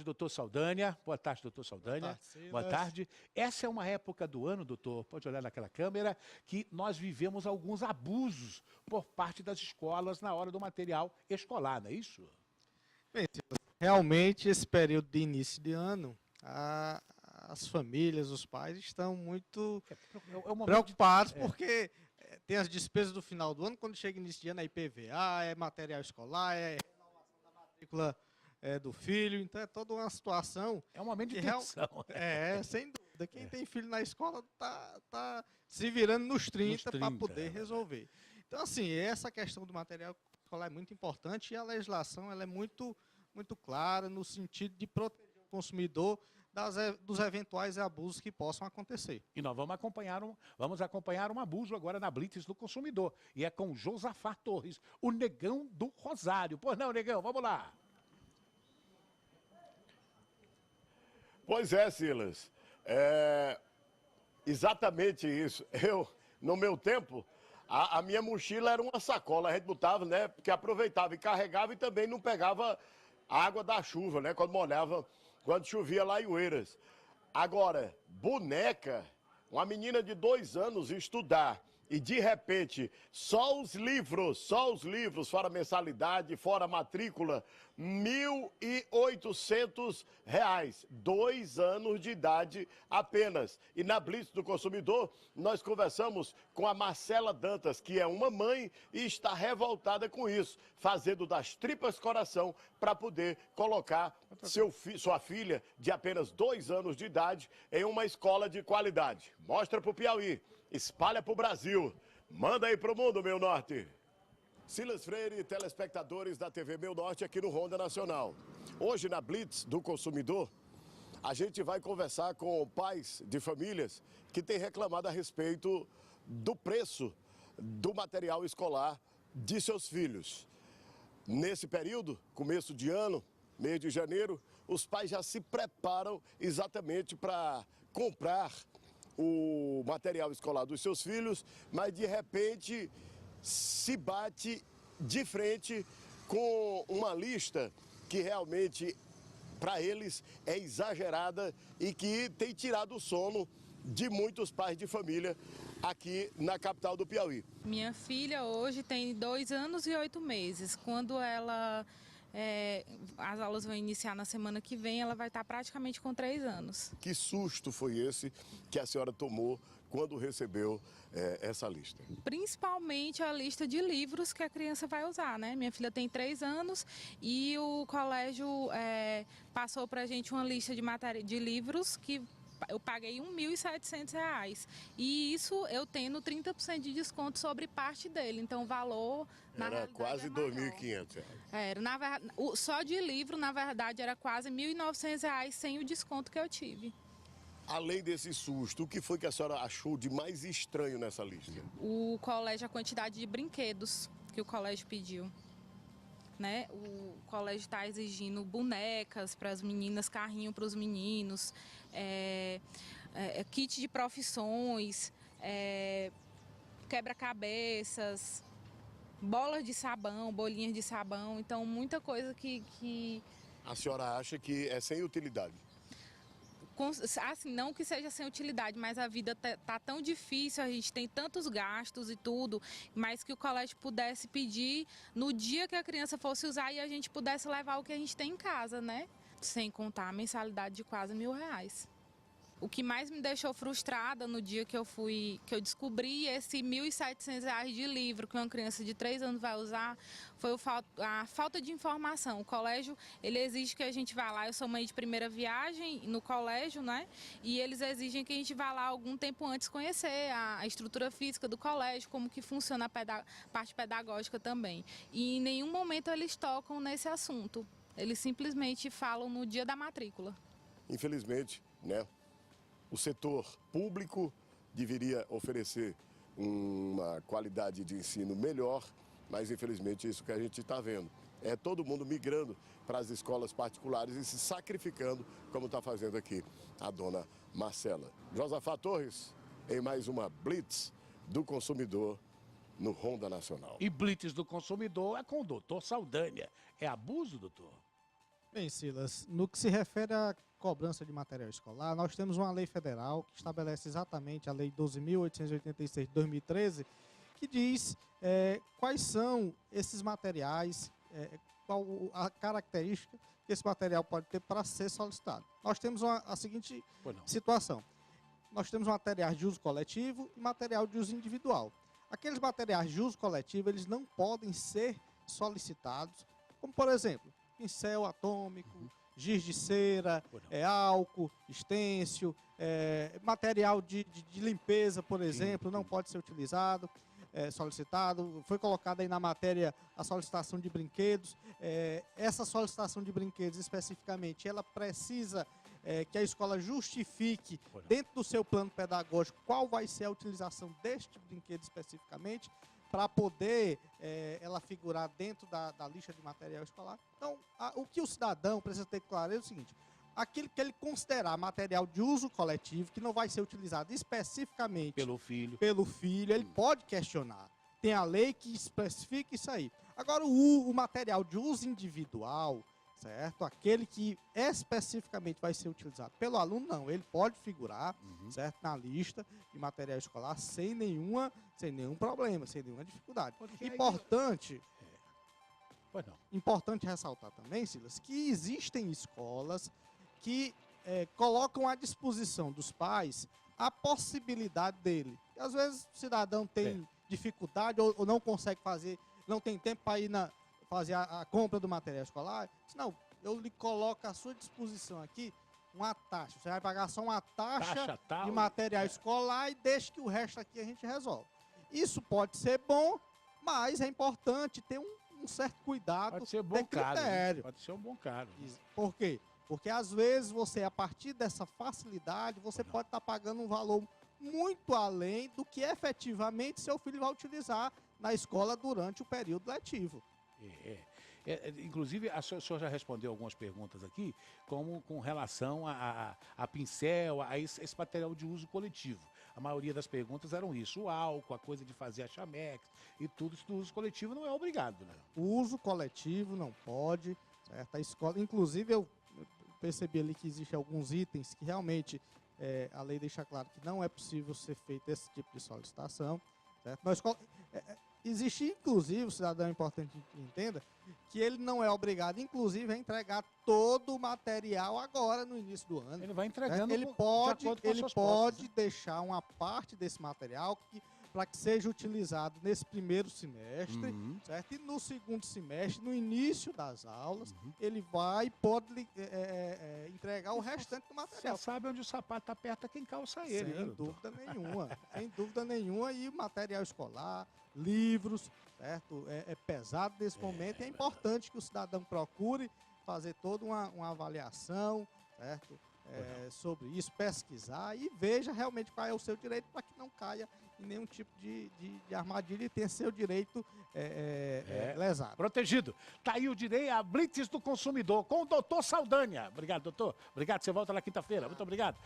Doutor Saldanha. Boa tarde, doutor Saldanha. Boa tarde. Essa é uma época do ano, doutor, pode olhar naquela câmera, que nós vivemos alguns abusos por parte das escolas na hora do material escolar, não é isso? Bem, realmente, esse período de início de ano, as famílias, os pais estão muito preocupados, porque tem as despesas do final do ano, quando chega início de ano, é IPVA, é material escolar, é renovação da matrícula do filho, então é toda uma situação. É um momento de tensão. Sem dúvida. Quem tem filho na escola tá se virando nos 30 para poder resolver. Então, assim, essa questão do material escolar é muito importante e a legislação ela é muito clara no sentido de proteger o consumidor dos eventuais abusos que possam acontecer. E nós vamos acompanhar um abuso agora na Blitz do Consumidor. E é com Josafá Torres, o Negão do Rosário. Pois não, Negão, vamos lá. Pois é, Silas. Exatamente isso. No meu tempo, a minha mochila era uma sacola, a gente botava, né? Porque aproveitava e carregava e também não pegava a água da chuva, né? Quando chovia lá em Oeiras. Agora, boneca, uma menina de 2 anos estudar e de repente só os livros, fora mensalidade, fora matrícula, R$ 1.800. 2 anos de idade apenas. E na Blitz do Consumidor, nós conversamos com a Marcela Dantas, que é uma mãe e está revoltada com isso, fazendo das tripas coração para poder colocar sua filha de apenas 2 anos de idade em uma escola de qualidade. Mostra para o Piauí, espalha para o Brasil. Manda aí pro mundo, meu norte. Silas Freire, telespectadores da TV Meu Norte aqui no Ronda Nacional. Hoje na Blitz do Consumidor, a gente vai conversar com pais de famílias que têm reclamado a respeito do preço do material escolar de seus filhos. Nesse período, começo de ano, mês de janeiro, os pais já se preparam exatamente para comprar o material escolar dos seus filhos, mas de repente se bate de frente com uma lista que realmente para eles é exagerada e que tem tirado o sono de muitos pais de família aqui na capital do Piauí. Minha filha hoje tem 2 anos e 8 meses. Quando as aulas vão iniciar na semana que vem, ela vai estar praticamente com 3 anos. Que susto foi esse que a senhora tomou quando recebeu essa lista? Principalmente a lista de livros que a criança vai usar, né? Minha filha tem 3 anos e o colégio passou para a gente uma lista de livros que eu paguei R$ 1.700. E isso eu tendo 30% de desconto sobre parte dele. Então o valor, na realidade, quase R$ 2.500. Só de livro, na verdade, era quase R$ 1.900 sem o desconto que eu tive. Além desse susto, o que foi que a senhora achou de mais estranho nessa lista? O colégio, a quantidade de brinquedos que o colégio pediu. Né? O colégio está exigindo bonecas para as meninas, carrinho para os meninos, kit de profissões, quebra-cabeças, bolas de sabão, bolinhas de sabão. Então, muita coisa que... A senhora acha que é sem utilidade? Assim, não que seja sem utilidade, mas a vida tá tão difícil, a gente tem tantos gastos e tudo, mas que o colégio pudesse pedir no dia que a criança fosse usar e a gente pudesse levar o que a gente tem em casa, né? Sem contar a mensalidade de quase R$ 1.000. O que mais me deixou frustrada no dia que eu descobri esse R$ 1.700 de livro que uma criança de 3 anos vai usar, foi a falta de informação. O colégio, ele exige que a gente vá lá, eu sou mãe de primeira viagem no colégio, né? E eles exigem que a gente vá lá algum tempo antes conhecer a estrutura física do colégio, como que funciona a parte pedagógica também. E em nenhum momento eles tocam nesse assunto. Eles simplesmente falam no dia da matrícula. Infelizmente, né? O setor público deveria oferecer uma qualidade de ensino melhor, mas infelizmente isso que a gente está vendo. É todo mundo migrando para as escolas particulares e se sacrificando, como está fazendo aqui a dona Marcela. Josafá Torres, em mais uma Blitz do Consumidor no Ronda Nacional. E Blitz do Consumidor é com o doutor Saldanha. É abuso, doutor? Bem, Silas, no que se refere à cobrança de material escolar, nós temos uma lei federal que estabelece exatamente a Lei 12.886 de 2013, que diz quais são esses materiais, qual a característica que esse material pode ter para ser solicitado. Nós temos a seguinte situação. Nós temos materiais de uso coletivo e material de uso individual. Aqueles materiais de uso coletivo, eles não podem ser solicitados, como, por exemplo, pincel atômico, giz de cera, álcool, estêncil, material de limpeza, por exemplo, não pode ser utilizado, solicitado. Foi colocado aí na matéria a solicitação de brinquedos. Essa solicitação de brinquedos, especificamente, ela precisa que a escola justifique dentro do seu plano pedagógico qual vai ser a utilização deste brinquedo especificamente, para poder ela figurar dentro da lista de material escolar. Então, o que o cidadão precisa ter claro é o seguinte: aquilo que ele considerar material de uso coletivo, que não vai ser utilizado especificamente pelo filho, ele pode questionar. Tem a lei que especifica isso aí. Agora, o material de uso individual, certo? Aquele que especificamente vai ser utilizado pelo aluno, não. Ele pode figurar, certo? Na lista de material escolar sem nenhum problema, sem nenhuma dificuldade. Importante ressaltar também, Silas, que existem escolas que colocam à disposição dos pais a possibilidade dele. E, às vezes o cidadão tem dificuldade ou não consegue fazer, não tem tempo para ir fazer a compra do material escolar. Não, eu lhe coloco à sua disposição aqui uma taxa. Você vai pagar só uma taxa de material escolar e deixa que o resto aqui a gente resolve. Isso pode ser bom, mas é importante ter um certo cuidado. Pode ser bom caro. Pode ser um bom caro. Por quê? Porque às vezes você, a partir dessa facilidade, você pode estar pagando um valor muito além do que efetivamente seu filho vai utilizar na escola durante o período letivo. Inclusive, o senhor já respondeu algumas perguntas aqui, como com relação a pincel, a esse material de uso coletivo. A maioria das perguntas eram isso: o álcool, a coisa de fazer a chamex e tudo isso do uso coletivo não é obrigado, né? O uso coletivo não pode, certo? A escola, inclusive, eu percebi ali que existem alguns itens que realmente a lei deixa claro que não é possível ser feito esse tipo de solicitação, certo? Na escola, existe, inclusive, o cidadão, é importante que entenda, que ele não é obrigado, inclusive, a entregar todo o material agora, no início do ano. Ele vai entregando ele pode deixar uma parte desse material para que seja utilizado nesse primeiro semestre, certo? E no segundo semestre, no início das aulas, ele pode entregar o restante do material. Você sabe onde o sapato aperta quem calça ele. Sem dúvida nenhuma. Sem dúvida nenhuma. E o material escolar, livros, certo? É pesado nesse momento e é importante que o cidadão procure fazer toda uma avaliação, certo? Sobre isso, pesquisar e veja realmente qual é o seu direito para que não caia em nenhum tipo de armadilha e tenha seu direito lesado. Protegido. Está aí o direito a Blitz do Consumidor com o doutor Saldanha. Obrigado, doutor. Obrigado, você volta na quinta-feira. Muito obrigado.